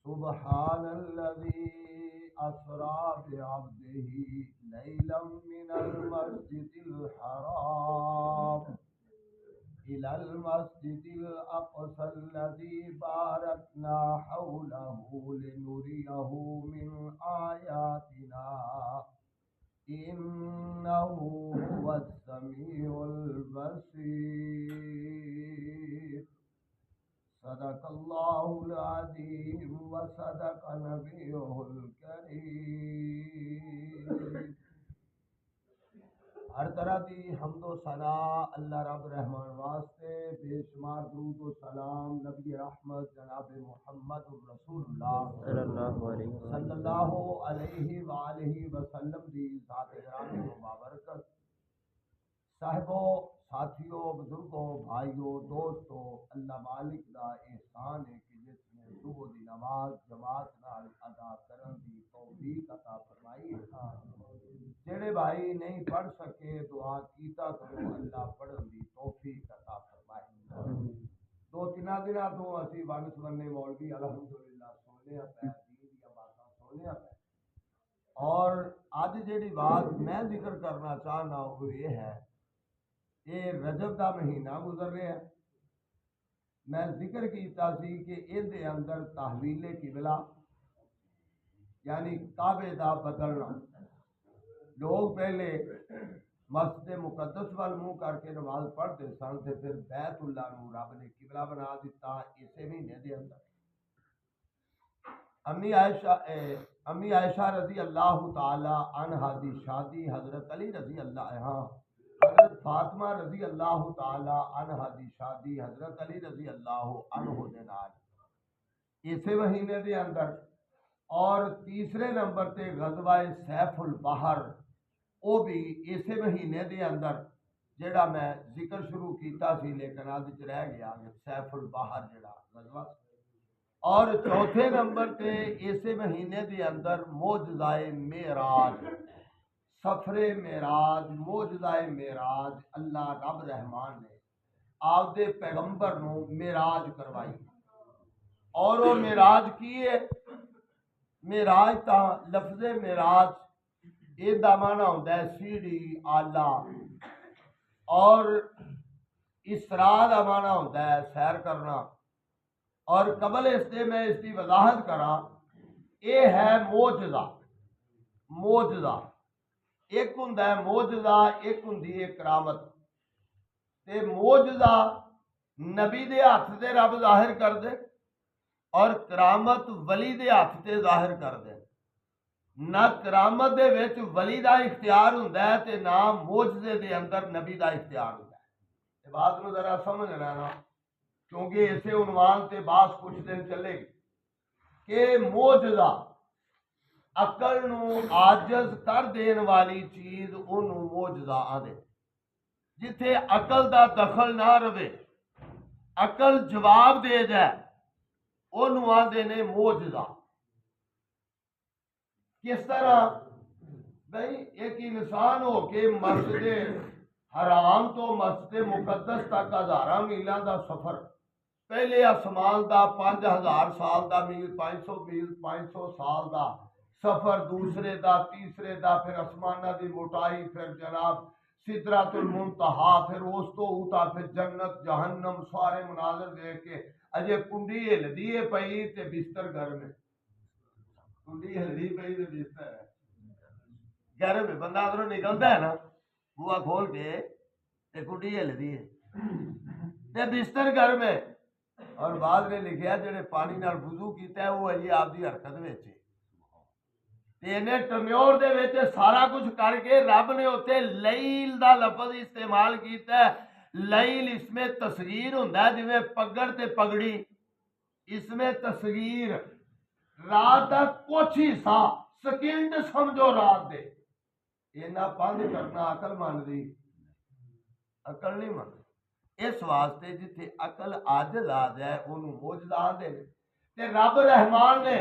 सुबहानल्लज़ी अस्रा बिअब्दिही लैलन मिनल मस्जिदिल हराम इलल मस्जिदिल अक़सल्लज़ी बारकना हौलहु लिनुरियहु मिन आयातिना इन्नहु हुवस्समीउल बसीर। सदक़ल्लाहुल अज़ीम व सदक़ नबियुल करीम। हर तरह की हम्दो सना अल्लाह रब रहमान वास्ते, बेशुमार दुरूद व सलाम नबी रहमत जनाब मुहम्मद रसूलुल्लाह सल्लल्लाहु अलैहि वसल्लम दी ज़ात गिरामी मुबारक। साहिबो, साथियों, बुजुर्गों, भाइयों, दोस्तों, अल्लाह मालिक दा एहसान है कि जिसने सुबह दी नमाज जमात नाल अदा करन दी तौफीक अता फरमाई है। जेड़े भाई नहीं पढ़ सके दुआ कीता करो अल्लाह पढ़न दी तौफीक अता फरमाए। दो तीन दिनों तो असी वन सवन्ने मौलवी अल्हम्दुलिल्लाह सुनने पे दीन दी बातां सुनने पे, और अज जेड़ी बात मैं जिक्र करना चाहना वो ये है, ये रजब का महीना गुजर रहा है। मैं जिक्र किया सी कि इहदे अंदर तहवीले किबला यानी काबे दा बदलना, लोग पहले मस्जिद मुकद्दस वाल मुंह करके नमाज पढ़ते सन ते फिर बैतुल्लाह नूं रब ने किबला बना दिता। इसे महीने के अंदर अम्मी आयशा रजी अल्लाह तआला अन्हा दी शादी हजरत अली रजी अल्लाह हजरत फातिमा रजी अल्लाह तआला अन्हा दी शादी हजरत अली रजी अल्लाह अन्हु दे नाल इसे महीने के अंदर, और तीसरे नंबर ते गज़वाए सैफुल बहर वो भी इसे महीने के अंदर, जेड़ा मैं जिक्र शुरू किया सी लेकिन अज च रह गया सैफुल बहर जेड़ा गज़वा। और चौथे नंबर पे इसे महीने के अंदर मोजज़ाए मेराज, सफरे मेराज, मोजज़ाए मेराज, अल्लाह रब रहमान ने आपदे पैगंबर नूं मेराज करवाई। और वो मेराज की है, मेराज ता लफ्ज़े मेराज इहदा माना होंदा है सीढ़ी आला, और इसरा दा माना होंदा है सैर करना। और कबल इससे मैं इसकी वजाहत करा, ये है मोजज़ा। मोजज़ा एक हुंदा है मोजज़ा, एक हुंदी है करामत। ते मोजज़ा नबी दे हथ से रब जाहिर कर दे, और करामत वली दे हथ से जाहिर कर दे। ना करामत दे विच वली दा इख्तियार हुंदा है ते ना मोजज़े दे अंदर नबी दा इख्तियार हुंदा है। ये बात नूं जरा समझ लेना, क्योंकि इसे उन्वान से बात कुछ दिन चलेगी कि मोजज़ा अकल नूं आजज कर देन वाली चीज उन्होंने मोजज़ा आदे। जिथे अकल दा दखल ना रहे, अकल जवाब दे जाए, उन्होंने आदे ने मोजज़ा। किस तरह भाई, एक इंसान हो के मस्जिद हराम तो मस्जिद मुकद्दस तक 1000 मीलों का सफर, पहले आसमान का 5000 साल का मील, 500 मील, 500 साल का सफर, दूसरे का, तीसरे का, फिर आसमाना की मोटाई, फिर जनाब सिदरातुल मुंतहा, फिर उस तो उता, फिर जन्नत जहन्नम, सारे मुनाजर देख के अजे कुंडी हिलदी है पई ते बिस्तर गर्म है। कुंडी हिलदी पई ते बिस्तर गर्म है। बंदा अंदरों निकलता है ना बुआ खोल के ते कुंडी हिलदी है ते बिस्तर गर्म है। और बाद में लिखा जेडे पानी नाल वुजू कीता है वो अजे आपकी हरकत विच है। इन्हें टम्योर दे विच सारा कुछ करके रब ने उत्ते लैल दा लफ्ज इस्तेमाल किया। लैल इसमें तस्गीर हुंदा है, जिवें पगड़ ते पगड़ी, इसमें तस्गीर रात का कुछ हिस्सा सकिंड समझो रात दे। इन्ना बंद करना अकल मनदी, अकल नहीं मनदी। इस वास्ते जिथे अकल आजिज आ जाए उन्होंने मोजज़ा आंदे ने। ते रब रहमान ने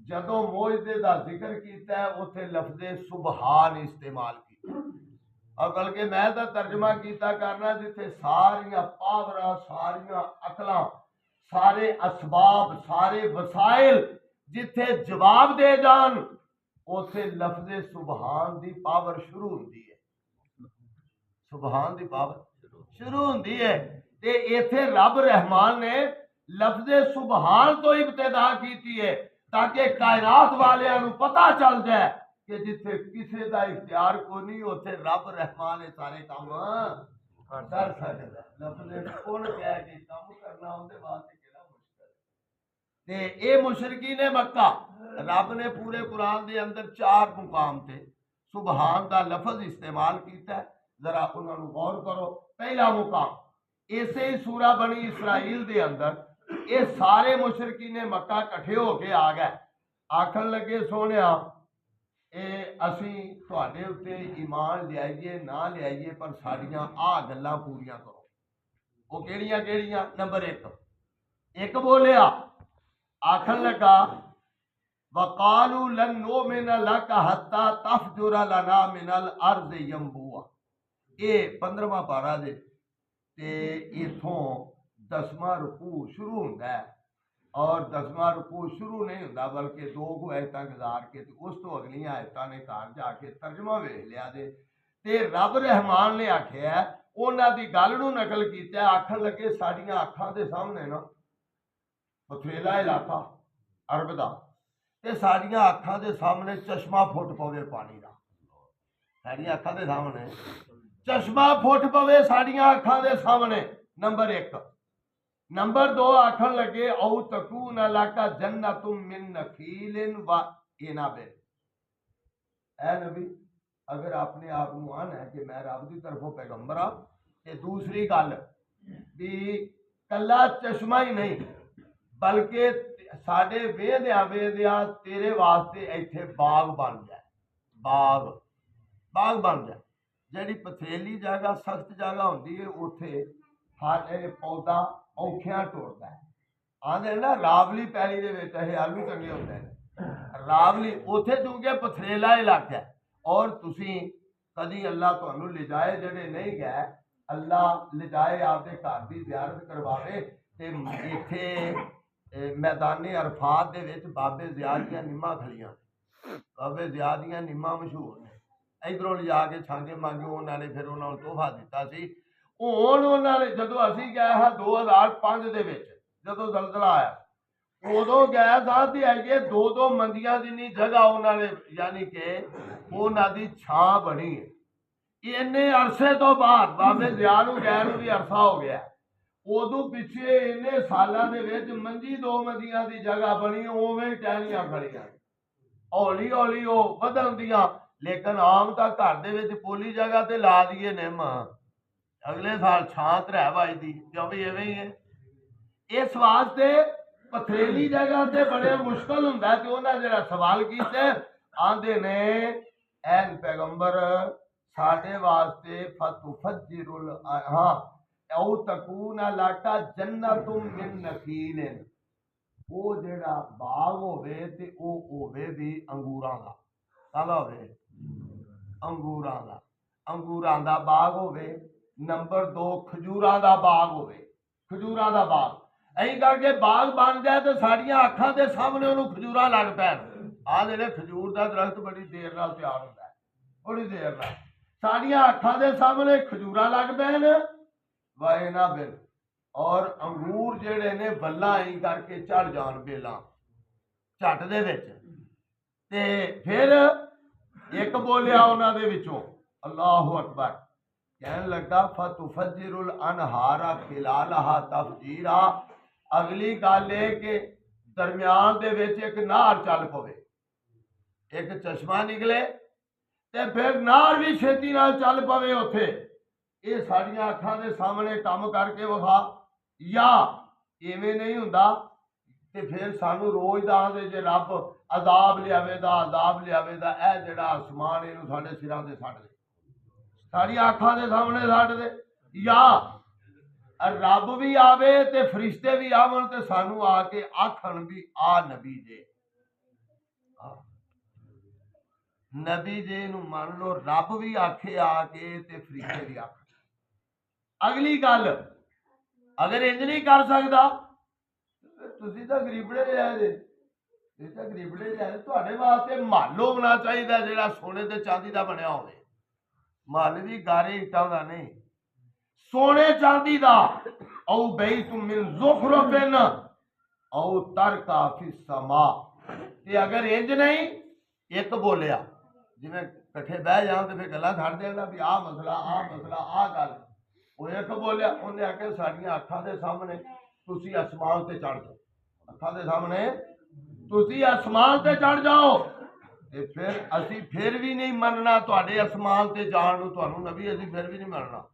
जदों मोजज़े का जिक्र किया है उत्थे लफ्ज़े सुबहान इस्तेमाल किया। और बल्कि मैं तो तर्जमा किया करना जिथे सारिया पावरां, सारिया अकलां, सारे असबाब, सारे वसाइल जिथे जवाब दे जान उथे लफ्ज़े सुबहान दी पावर शुरू होंदी है। सुबहान दी पावर शुरू होंदी है। ते इथे रब रहमान ने लफ्ज़े सुबहान तो इब्तिदा की है ताकि कायनात वालियां नूं पता चल जाए कि जिथे किसी का इख्तियार को नहीं उथे रब रहमान ने सारे काम कर सकता। लफ्ज़े कौन कह के काम करना उहदे वास्ते किहड़ा मुश्किल। ते ये मुशरकीन मक्का रब ने पूरे कुरान के अंदर 4 मुकाम से सुबहान का लफज इस्तेमाल किया। जरा उन्होंने गौर करो। पहला मुकाम इसे ही सूरा बनी इसराइल के अंदर ये सारे मुशरकीन मक्का कट्ठे होके आ गए, आखन लगे सोने असी तुहाडे उत्ते ईमान लियाइए ना लियाइए पर साड़ियां आ गल्लां पूरियां करो। वो केड़ियां केड़ियां? नंबर एक बोलिया, आखन लगा वकालू लन नोमिन लका हत्ता तफजुरा लना मिनल अर्ज़ यंबुआ। ये 15वां पारा दे ते इथों 10वां रुकू शुरू होंदा है और 10वां रुकू शुरू नहीं होंदा बल्कि 2 आयतां गुजार के उस तो अगलियां आयतां ने घर जाके तर्जमा वेख लिया ते रब रहमान ने आखिया उन्हां दी गल नूं नकल कीता। आखन लगे साड़ियां अखां दे सामने ना पथरेला इलाका अरब दा ते साड़ियां अखां दे सामने चश्मा फुट पवे पानी दा। साड़ियां अखां दे सामने चश्मा फुट पवे साड़ियां अखां दे सामने। नंबर 1। नंबर 2 आखन लगे औ तकून लका जन्नतुम मिन नखीलिन व इनाबिन। ऐ नबी अगर अपने आप को आना है कि मैं रब की तरफों पैगंबर हाँ ते दूसरी गल भी कला चश्मा ही नहीं बल्कि साडे वेहदिया वेहदिया तेरे वास्ते इत्थे बाग बन जाए। बाग बन जाए। जिहड़ी पथरेली जगह सख्त जगह होंदी है उत्थे फल पौधा औखियां टुरदा है। आंदे ना रावली पैली दे विच आलू चंगे होंदे ने। रावली उत्थे चूंकि पथरेला इलाका है और तुसी कदी अल्लाह तुहानू ले जाए जिहड़े नहीं गए अल्लाह ले जाए आपदे घर दी ज़ियारत करवावे ते इत्थे मैदानी अरफात दे विच बाबे ज़ियाद दियां निम्मां खड़ियां। बाबे ज़ियाद दियां निम्मां मशहूर ने। इधरों लिजा के छांगे मांगे उन्होंने फिर उन्होंने तोहफा दिता सी। हुण उन्होंने जदों असीं गए हाँ 2005 दे विच जदों दलदला आया उदों गए था ते अगे 2-2 मंदियां जिन्नी जगह उन्होंने यानी कि उन्हां दी छां बनी है। इन्ने अरसे तो बाद बाबे ज़ियाद नूं गए नूं भी अरसा हो गया। उदों पिछे इन्ने सालां दे विच मंजी 2 मंदियां दी जगह बनी उवें टहलियां खड़ियां हौली हौली वो वधन दियां। लेकिन आम तां घर दे विच पोली जगह ते ला दईए निम अगले साल छां त्रै वजदी क्यों भी इवें ही है। इस वास्ते पथरेली जगह ते बड़े मुश्किल हुंदा ते उन्हां जिहड़ा सवाल कीता आंदे ने ऐ पैगंबर साडे वास्ते फतुफज्जिरुल हाँ औ तकून लका जन्नतुम मिन नखीलिन। वो जेड़ा बाग होवे ते ओ होवे भी अंगूरां दा। काहदा होवे? अंगूरां दा। अंगूरां दा बाग होवे। नंबर 2 खजूरां दा बाग होवे। खजूरां दा बाग ऐं करके बाग बन जाए तो साड़ियां अखां दे सामने उन्होंने खजूरां लग पैन। आ जेड़े खजूर दा दरख्त बड़ी देर नाल तैयार होंदा है, बड़ी देर नाल साड़ियां अखां दे सामने खजूरां लग पैन वाए ना बिल और अंगूर जेड़े ने बल्ला ही करके चढ़ जान बेलां झट दे विच। ते फिर एक बोलिया उन्हां दे विचों अल्लाहु अकबर कहन लगा फतुफज्जिरुल अनहारा खिलालहा तफजीरा। अगली गल है कि दरम्यान दे विच एक नहर चल पवे, एक चश्मा निकले ते फिर नहर भी छेती नाल चल पवे उत्थे। ये साड़ियां अखां दे सामने काम करके विखा या इवें नहीं हुंदा ते फिर सानू रोज दा आंदे जे रब अजाब लियावेगा ऐ जेड़ा आसमान इहनूं साडे सिरां ते सट दे साड़ियां अखां दे सामने सट दे या रब भी आवे ते फरिश्ते भी आवन ते सानू आके आखन भी आ नबी जे नबी जे नूं मान लो रब भी आखे आके ते फरिश्ते भी आखन। अगली गल अगर इंज नहीं कर सकता ਤੁਸੀਂ ਤਾਂ ਗਰੀਬੜੇ ਲਿਆ ਜੇ, ਇਹ ਤਾਂ ਗਰੀਬੜੇ ਲਿਆ। ਤੁਹਾਡੇ ਵਾਸਤੇ ਮਹੱਲ ਹੋਣਾ ਚਾਹੀਦਾ ਜਿਹੜਾ ਸੋਨੇ ਤੇ ਚਾਂਦੀ ਦਾ ਬਣਿਆ ਹੋਵੇ। ਮਹੱਲ ਵੀ ਗਾਰੇ ਇੱਟਾਂ ਦਾ ਨਹੀਂ, ਸੋਨੇ ਚਾਂਦੀ ਦਾ। ਔ ਬੈਤ ਮਿਨ ਜ਼ੁਖਰਫਿਨ ਔ ਤਰਕਾ ਫੀ ਸਮਾ। ਤੇ ਅਗਰ ਇੰਜ ਨਹੀਂ, ਇੱਕ ਬੋਲਿਆ ਜਿਵੇਂ ਇਕੱਠੇ ਬਹਿ ਜਾਣ ਤੇ ਫਿਰ ਗੱਲਾਂ ਛੱਡ ਦੇਣਾ ਵੀ ਆਹ ਮਸਲਾ, ਆਹ ਮਸਲਾ, ਆਹ ਗੱਲ। ਉਹ ਇੱਕ ਬੋਲਿਆ, ਉਹਨੇ ਆਖਿਆ ਸਾਡੀਆਂ ਅੱਖਾਂ ਦੇ ਸਾਹਮਣੇ ਤੁਸੀਂ ਅਸਮਾਨ ਤੇ ਚੜ ਜਾਓ, ਅੱਖਾਂ ਦੇ ਸਾਹਮਣੇ ਤੁਸੀਂ ਅਸਮਾਨ ਤੇ ਚੜ ਜਾਓ। ਤੇ ਫਿਰ ਅਸੀਂ ਫਿਰ ਵੀ ਨਹੀਂ ਮੰਨਣਾ ਤੁਹਾਡੇ ਅਸਮਾਨ ਤੇ ਜਾਣ ਨੂੰ, ਤੁਹਾਨੂੰ ਨਬੀ ਅਸੀਂ ਫਿਰ ਵੀ ਨਹੀਂ ਮੰਨਣਾ।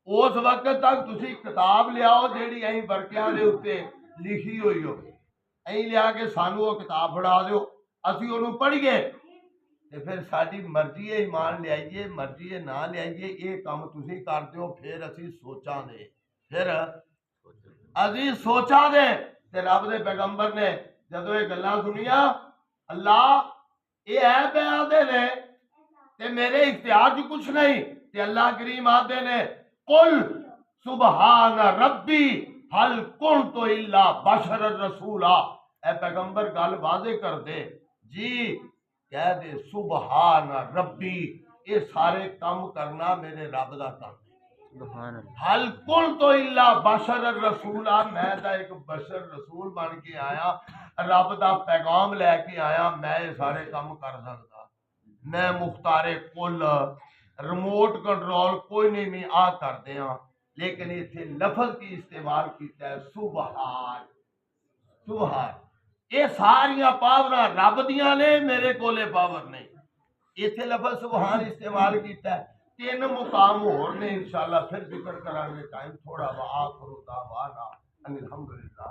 ਉਸ ਵਕਤ ਤੱਕ ਤੁਸੀਂ ਕਿਤਾਬ ਲਿਆਓ ਜਿਹੜੀ ਅਸੀਂ ਵਰਕਿਆਂ ਦੇ ਉੱਤੇ ਲਿਖੀ ਹੋਈ ਹੋਵੇ, ਅਸੀਂ ਲਿਆ ਕੇ ਸਾਨੂੰ ਉਹ ਕਿਤਾਬ ਫੜਾ ਦਿਓ, ਅਸੀਂ ਉਹਨੂੰ ਪੜ੍ਹੀਏ। ਤੇ ਫਿਰ ਸਾਡੀ ਮਰਜ਼ੀ ਹੈ ਈਮਾਨ ਲਿਆਈਏ, ਮਰਜ਼ੀ ਹੈ ਨਾ ਲਿਆਈਏ, ਇਹ ਕੰਮ ਤੁਸੀਂ ਕਰਦੇ ਹੋ। ਫਿਰ ਅਸੀਂ ਸੋਚਾਂਗੇ, ਫਿਰ ਅਸੀਂ ਸੋਚਾਂਗੇ। ਤੇ ਰੱਬ ਦੇ ਪੈਗੰਬਰ ਨੇ ਜਦੋਂ ਇਹ ਗੱਲਾਂ ਸੁਣੀਆਂ, ਅੱਲਾਹ ਇਹ ਹੈ ਪਿਆਦੇ ਨੇ ਤੇ ਮੇਰੇ ਇਖਤਿਆਰ 'ਚ ਕੁਛ ਨਹੀਂ। ਤੇ ਅੱਲਾਹ ਕਰੀਮ ਆਦੇ ਨੇ ਕੁਲ ਸੁਬਹਾਨ ਰੱਬੀ ਹਲ ਕੁੰਤੁ ਇल्ला बशर रसूला। ए पैगंबर गल वाजे कर दे जी, कह दे सुबहान रब्बी, ये सारे काम करना मेरे रब दा काम है। हल कुंतु इल्ला बशर रसूला, मैं तो एक बशर रसूल बन के आया, रब दा पैगाम लैके आया, मैं ये सारे काम कर सकता। मैं मुख्तारे कुल, रिमोट कंट्रोल कोई नहीं आ करते हैं। लेकिन इतने लफज की इस्तेमाल किया है सुबहान। सुबहान ये सारिया पावरा रब दियां ने, मेरे कोले पावर नहीं। इतने लफज सुबहान इस्तेमाल किया है। 3 मुकाम होर ने इंशाअल्लाह फिर जिक्र करांगे, टाइम थोड़ा वा। आखिर दावाना अनिल हम्दुलिल्लाह।